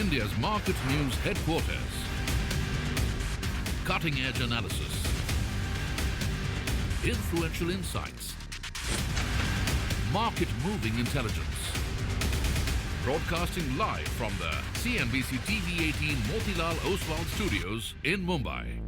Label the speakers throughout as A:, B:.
A: India's market news headquarters. Cutting-edge analysis. Influential insights. Market-moving intelligence. Broadcasting live from the CNBC TV 18 Motilal Oswal studios in Mumbai.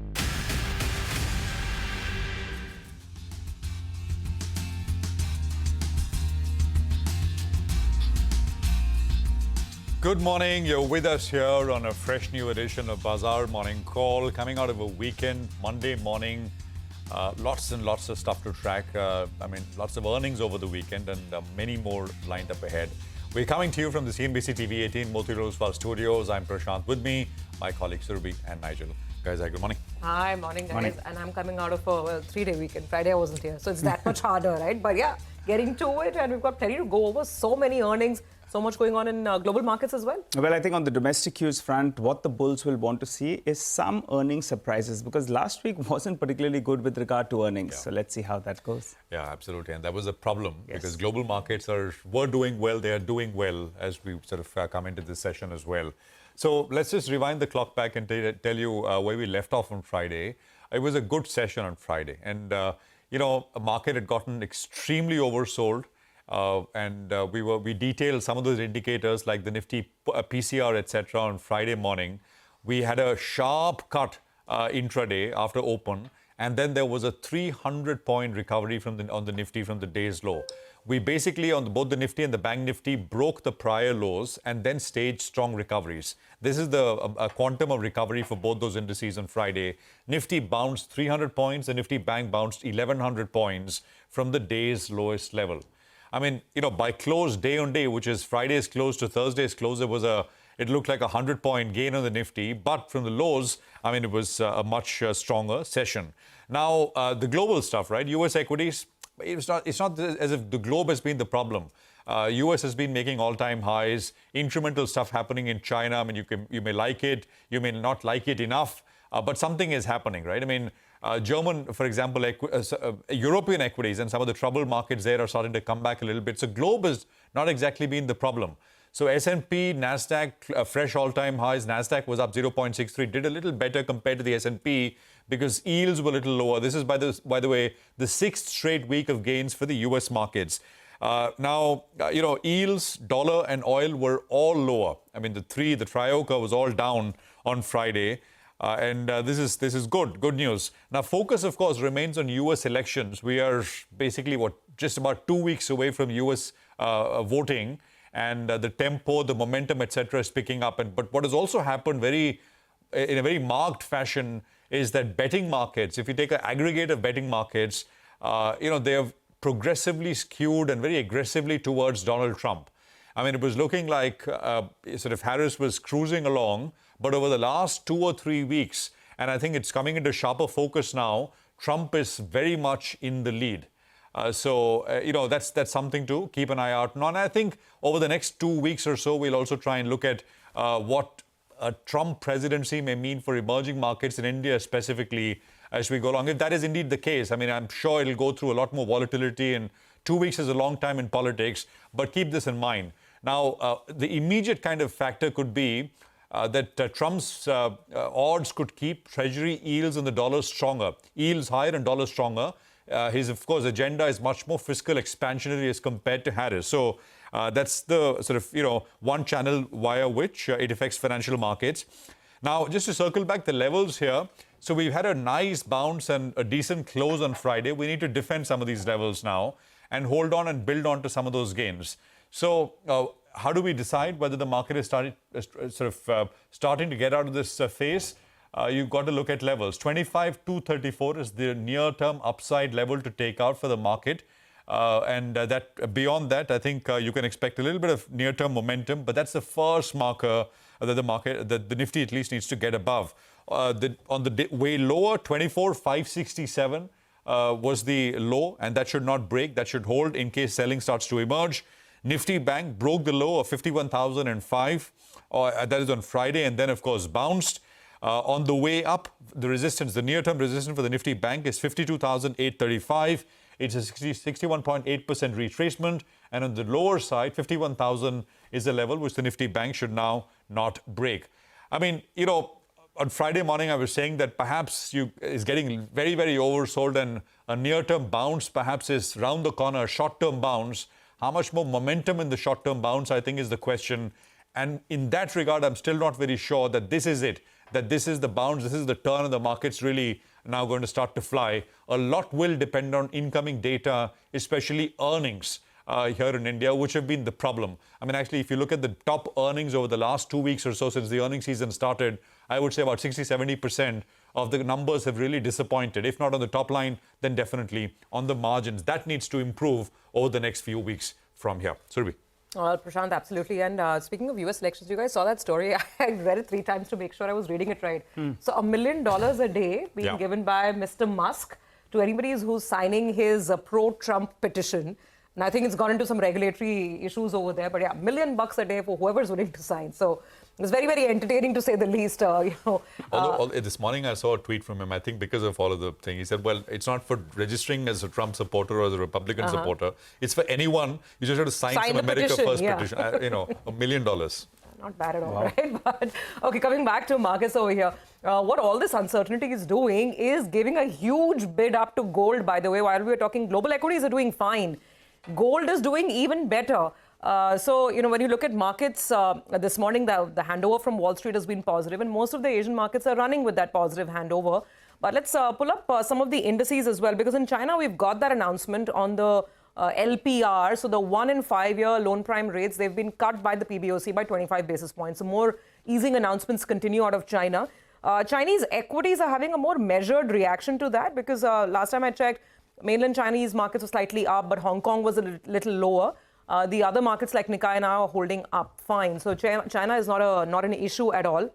B: Good morning. You're with us here on a fresh new edition of Bazaar Morning Call. Coming out of a weekend, Monday morning, lots and lots of stuff to track. Lots of earnings over the weekend and many more lined up ahead. We're coming to you from the CNBC TV 18 Motilal Oswal studios. I'm Prashant. With me, my colleagues Surabhi and Nigel. Guys, good morning.
C: Hi, morning guys. And I'm coming out of a 3-day weekend. Friday I wasn't here, so it's that much harder, right? But yeah, getting to it, and we've got plenty to go over. So many earnings. So much going on in global markets as well?
D: Well, I think on the domestic cues front, what the bulls will want to see is some earnings surprises, because last week wasn't particularly good with regard to earnings. Yeah. So let's see how that goes.
B: Yeah, absolutely. And that was a problem because global markets were doing well. They are doing well as we sort of come into this session as well. So let's just rewind the clock back and tell you where we left off on Friday. It was a good session on Friday. And, a market had gotten extremely oversold. We detailed some of those indicators like the Nifty PCR, etc. on Friday morning. We had a sharp cut intraday after open, and then there was a 300-point recovery on the Nifty from the day's low. We basically, on both the Nifty and the Bank Nifty, broke the prior lows and then staged strong recoveries. This is the quantum of recovery for both those indices on Friday. Nifty bounced 300 points, the Nifty Bank bounced 1,100 points from the day's lowest level. I mean, by close day on day, which is Friday's close to Thursday's close, it looked like a 100-point gain on the Nifty. But from the lows, it was a much stronger session. Now, the global stuff, right? U.S. equities, it's not as if the globe has been the problem. U.S. has been making all-time highs, incremental stuff happening in China. You may like it, you may not like it enough, but something is happening, right? German, for example, European equities and some of the troubled markets there are starting to come back a little bit. So globe has not exactly been the problem. So S&P, Nasdaq, fresh all-time highs. Nasdaq was up 0.63, did a little better compared to the S&P because yields were a little lower. This is, by the way, the 6th straight week of gains for the U.S. markets. Yields, dollar and oil were all lower. The Trioca was all down on Friday. This is good news. Now, focus, of course, remains on U.S. elections. We are basically, just about 2 weeks away from U.S. Voting, and the tempo, the momentum, etc. is picking up. But what has also happened in a very marked fashion is that betting markets, if you take an aggregate of betting markets, they have progressively skewed and very aggressively towards Donald Trump. It was looking like Harris was cruising along, but over the last 2 or 3 weeks, and I think it's coming into sharper focus now, Trump is very much in the lead. That's something to keep an eye out on. And I think over the next 2 weeks or so, we'll also try and look at what a Trump presidency may mean for emerging markets in India specifically as we go along. If that is indeed the case, I'm sure it'll go through a lot more volatility, and 2 weeks is a long time in politics, but keep this in mind. Now, the immediate kind of factor could be that Trump's odds could keep Treasury yields and the dollar stronger. Yields higher and dollar stronger. His, of course, agenda is much more fiscal expansionary as compared to Harris. So that's the one channel via which it affects financial markets. Now, just to circle back the levels here. So we've had a nice bounce and a decent close on Friday. We need to defend some of these levels now and hold on and build on to some of those gains. So how do we decide whether the market is starting to get out of this phase? You've got to look at levels. 25,234 is the near-term upside level to take out for the market. That beyond that, I think you can expect a little bit of near-term momentum, but that's the first marker that the Nifty at least needs to get above. On the way lower, 24,567 was the low, and that should not break. That should hold in case selling starts to emerge. Nifty Bank broke the low of 51,005. That is on Friday, and then, of course, bounced. On the way up, the near-term resistance for the Nifty Bank is 52,835. It's a 61.8% retracement. And on the lower side, 51,000 is the level which the Nifty Bank should now not break. I mean, on Friday morning, I was saying that perhaps is getting very, very oversold, and a near-term bounce perhaps is round the corner, a short-term bounce. How much more momentum in the short-term bounce, I think, is the question. And in that regard, I'm still not very sure that this is it, that this is the bounce, this is the turn, and the market's really now going to start to fly. A lot will depend on incoming data, especially earnings here in India, which have been the problem. I mean, actually, if you look at the top earnings over the last 2 weeks or so since the earnings season started, I would say about 60-70% of the numbers have really disappointed. If not on the top line, then definitely on the margins. That needs to improve over the next few weeks from here. Surabhi.
C: Well, Prashant, absolutely. And speaking of US elections, you guys saw that story. I read it 3 times to make sure I was reading it right. So $1 million a day being given by Mr. Musk to anybody who's signing his pro-Trump petition. And I think it's gone into some regulatory issues over there. But yeah, $1 million a day for whoever's willing to sign. So it's very, very entertaining to say the least.
B: Although this morning I saw a tweet from him, I think because of all of the thing. He said, well, it's not for registering as a Trump supporter or as a Republican supporter. It's for anyone. You just have to sign some America
C: petition,
B: First petition. $1 million.
C: Not bad at all, right? But okay, coming back to markets over here, what all this uncertainty is doing is giving a huge bid up to gold, by the way. While we were talking, global equities are doing fine. Gold is doing even better. So, when you look at markets this morning, the handover from Wall Street has been positive, and most of the Asian markets are running with that positive handover. But let's pull up some of the indices as well, because in China, we've got that announcement on the LPR. So the 1 and 5 year loan prime rates, they've been cut by the PBOC by 25 basis points. So more easing announcements continue out of China. Chinese equities are having a more measured reaction to that, because last time I checked, mainland Chinese markets were slightly up, but Hong Kong was a little lower. The other markets like Nikkei now are holding up fine. So China is not an issue at all.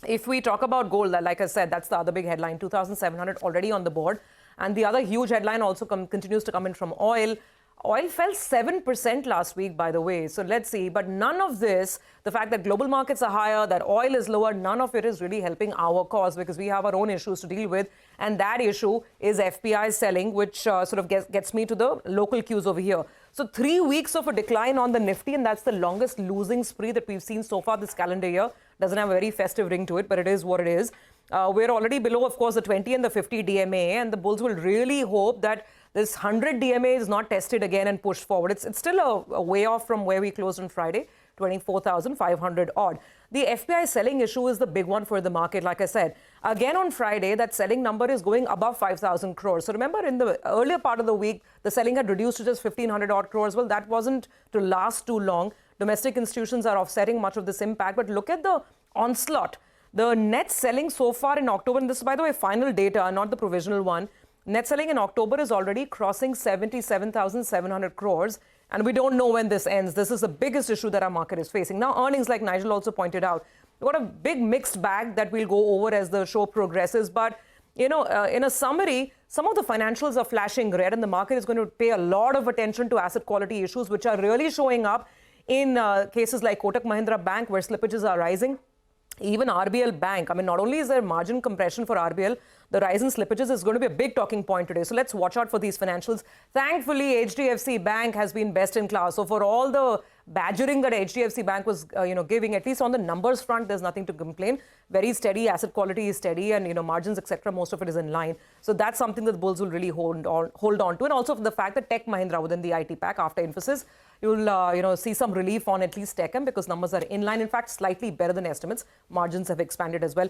C: If we talk about gold, like I said, that's the other big headline, 2,700 already on the board. And the other huge headline also continues to come in from oil. Oil fell 7% last week, by the way. So let's see. But none of this, the fact that global markets are higher, that oil is lower, none of it is really helping our cause, because we have our own issues to deal with. And that issue is FPI selling, which sort of gets me to the local cues over here. So 3 weeks of a decline on the Nifty, and that's the longest losing spree that we've seen so far this calendar year. Doesn't have a very festive ring to it, but it is what it is. We're already below, of course, the 20 and the 50 DMA, and the bulls will really hope that this 100 DMA is not tested again and pushed forward. It's still a way off from where we closed on Friday, 24,500 odd. The FPI selling issue is the big one for the market, like I said. Again on Friday, that selling number is going above 5,000 crores. So remember, in the earlier part of the week, the selling had reduced to just 1,500 odd crores. Well, that wasn't to last too long. Domestic institutions are offsetting much of this impact. But look at the onslaught. The net selling so far in October, and this is, by the way, final data, not the provisional one. Net selling in October is already crossing 77,700 crores. And we don't know when this ends. This is the biggest issue that our market is facing. Now, earnings, like Nigel also pointed out, we've got a big mixed bag that we'll go over as the show progresses. But, in a summary, some of the financials are flashing red, and the market is going to pay a lot of attention to asset quality issues, which are really showing up in cases like Kotak Mahindra Bank, where slippages are rising. Even RBL Bank, I mean, not only is there margin compression for RBL, the rise in slippages is going to be a big talking point today. So let's watch out for these financials. Thankfully, HDFC Bank has been best in class. So for all the badgering that HDFC Bank was, giving, at least on the numbers front, there's nothing to complain. Very steady, asset quality is steady, and, margins, etc., most of it is in line. So that's something that the bulls will really hold on to. And also for the fact that Tech Mahindra within the IT pack after Infosys, you'll see some relief on at least Techem, because numbers are in line. In fact, slightly better than estimates. Margins have expanded as well.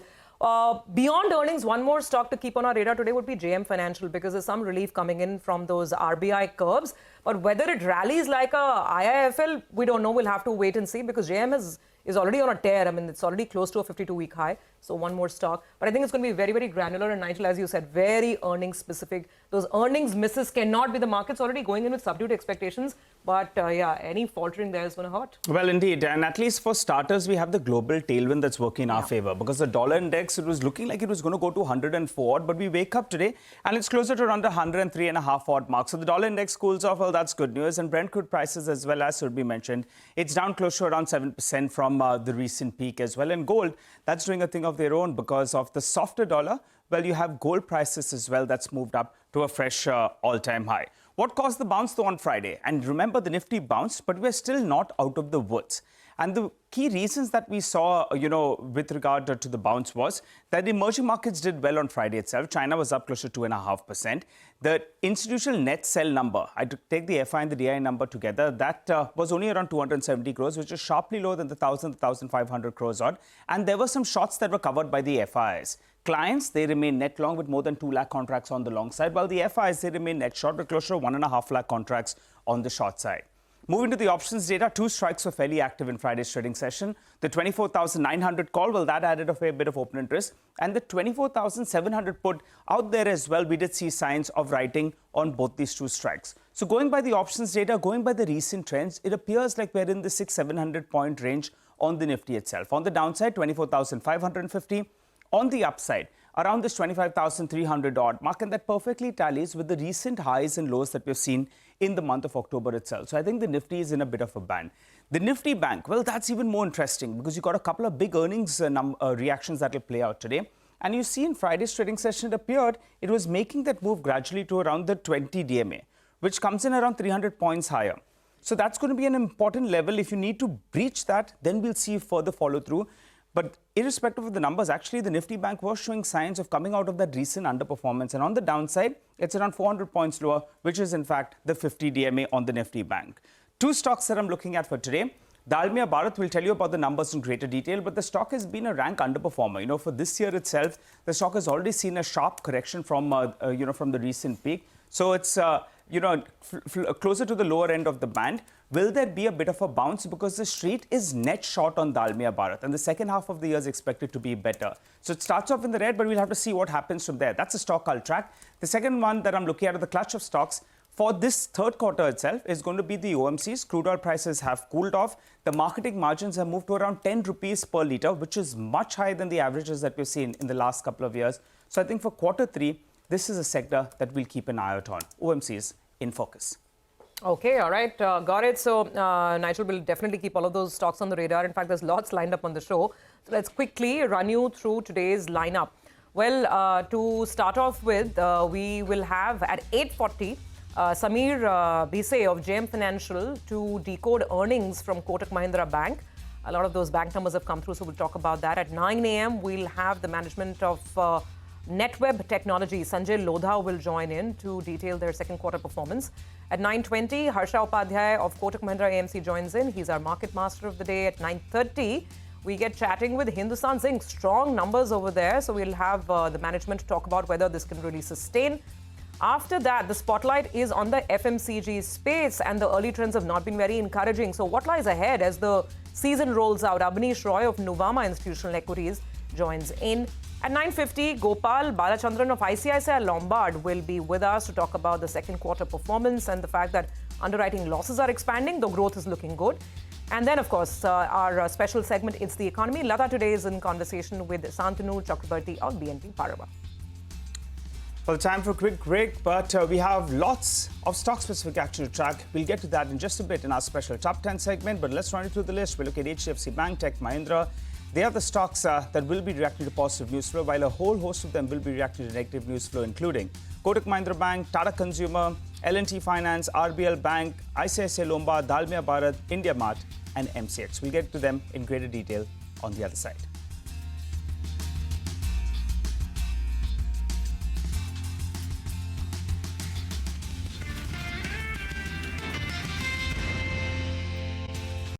C: Beyond earnings, one more stock to keep on our radar today would be JM Financial, because there's some relief coming in from those RBI curbs. But whether it rallies like a IIFL, we don't know. We'll have to wait and see, because JM is already on a tear. I mean, it's already close to a 52-week high. So one more stock. But I think it's going to be very, very granular. And Nigel, as you said, very earnings specific. Those earnings misses cannot be, the market's already going in with subdued expectations. But any faltering there is going to hurt.
D: Well, indeed. And at least for starters, we have the global tailwind that's working in our favor, because the dollar index, it was looking like it was going to go to 104. But we wake up today and it's closer to around the 103.5 odd mark. So the dollar index cools off. Well, that's good news. And Brent crude prices, as well as Surabhi mentioned, it's down close to around 7% from the recent peak as well. And gold, that's doing a thing of their own because of the softer dollar. Well, you have gold prices as well that's moved up to a fresh all-time high. What caused the bounce though on Friday? And remember, the Nifty bounced, but we're still not out of the woods. And the key reasons that we saw, with regard to the bounce was that emerging markets did well on Friday itself. China was up close to 2.5%. The institutional net sell number, I take the FI and the DI number together, that was only around 270 crores, which is sharply lower than the 1,500 crores odd. And there were some shorts that were covered by the FIs. Clients, they remain net long with more than 2 lakh contracts on the long side, while the FIs, they remain net short with close to 1.5 lakh contracts on the short side. Moving to the options data, 2 strikes were fairly active in Friday's trading session. The 24,900 call, well, that added a fair bit of open interest. And the 24,700 put out there as well, we did see signs of writing on both these 2 strikes. So going by the options data, going by the recent trends, it appears like we're in the 600-700 point range on the Nifty itself. On the downside, 24,550. On the upside, around this 25,300 odd mark, and that perfectly tallies with the recent highs and lows that we've seen in the month of October itself. So I think the Nifty is in a bit of a band. The Nifty Bank, well, that's even more interesting because you've got a couple of big earnings reactions that will play out today. And you see in Friday's trading session, it appeared it was making that move gradually to around the 20 DMA, which comes in around 300 points higher. So that's going to be an important level. If you need to breach that, then we'll see further follow through. But irrespective of the numbers, actually, the Nifty Bank was showing signs of coming out of that recent underperformance. And on the downside, it's around 400 points lower, which is, in fact, the 50 DMA on the Nifty Bank. 2 stocks that I'm looking at for today. Dalmia Bharat will tell you about the numbers in greater detail, but the stock has been a rank underperformer. For this year itself, the stock has already seen a sharp correction from the recent peak. So it's, closer to the lower end of the band. Will there be a bit of a bounce because the street is net short on Dalmia Bharat and the second half of the year is expected to be better. So it starts off in the red, but we'll have to see what happens from there. That's a stock I'll track. The second one that I'm looking at the clutch of stocks for this third quarter itself is going to be the OMCs. Crude oil prices have cooled off. The marketing margins have moved to around 10 rupees per litre, which is much higher than the averages that we've seen in the last couple of years. So I think for quarter 3, this is a sector that we'll keep an eye out on. OMCs in focus.
C: Okay, all right, got it. So Nigel will definitely keep all of those stocks on the radar. In fact, there's lots lined up on the show. So let's quickly run you through today's lineup. Well, to start off with, we will have at 8:40 Samir Bise of JM Financial to decode earnings from Kotak Mahindra Bank. A lot of those bank numbers have come through, so we'll talk about that. At 9 a.m., we'll have the management of NetWeb Technology. Sanjay Lodha will join in to detail their second quarter performance. At 9:20, Harsha Upadhyay of Kotak Mahindra AMC joins in. He's our market master of the day. At 9:30, we get chatting with Hindustan Zinc. Strong numbers over there. So we'll have the management talk about whether this can really sustain. After that, the spotlight is on the FMCG space, and the early trends have not been very encouraging. So what lies ahead as the season rolls out? Abanish Roy of Nuvama Institutional Equities joins in. At 9:50, Gopal Balachandran of ICICI Lombard will be with us to talk about the second quarter performance and the fact that underwriting losses are expanding, though growth is looking good. And then, of course, our special segment, It's the Economy. Lata today is in conversation with Santanu Chakrabarti of BNP Paribas.
D: Well, time for a quick break, but we have lots of stock-specific action to track. We'll get to that in just a bit in our special Top 10 segment, but let's run it through the list. We'll look at HDFC Bank, Tech Mahindra. They are the stocks that will be reacting to positive news flow, while a whole host of them will be reacting to negative news flow, including Kotak Mahindra Bank, Tata Consumer, L&T Finance, RBL Bank, ICICI Lombard, Dalmia Bharat, India Mart, and MCX. We'll get to them in greater detail on the other side.